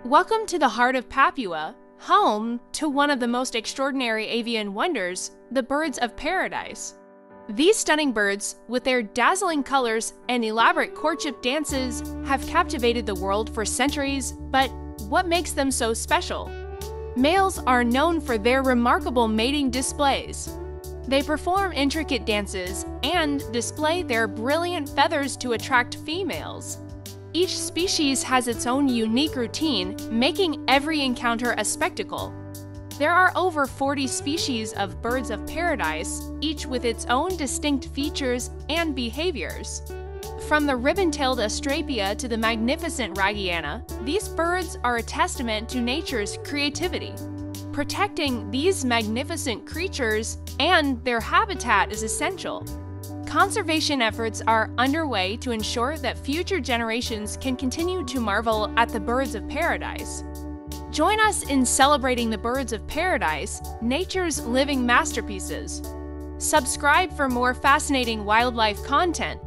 Welcome to the heart of Papua, home to one of the most extraordinary avian wonders, the birds of paradise. These stunning birds, with their dazzling colors and elaborate courtship dances, have captivated the world for centuries, but what makes them so special? Males are known for their remarkable mating displays. They perform intricate dances and display their brilliant feathers to attract females. Each species has its own unique routine, making every encounter a spectacle. There are over 40 species of birds of paradise, each with its own distinct features and behaviors. From the ribbon-tailed Astrapia to the magnificent Ragiana, these birds are a testament to nature's creativity. Protecting these magnificent creatures and their habitat is essential. Conservation efforts are underway to ensure that future generations can continue to marvel at the birds of paradise. Join us in celebrating the birds of paradise, nature's living masterpieces. Subscribe for more fascinating wildlife content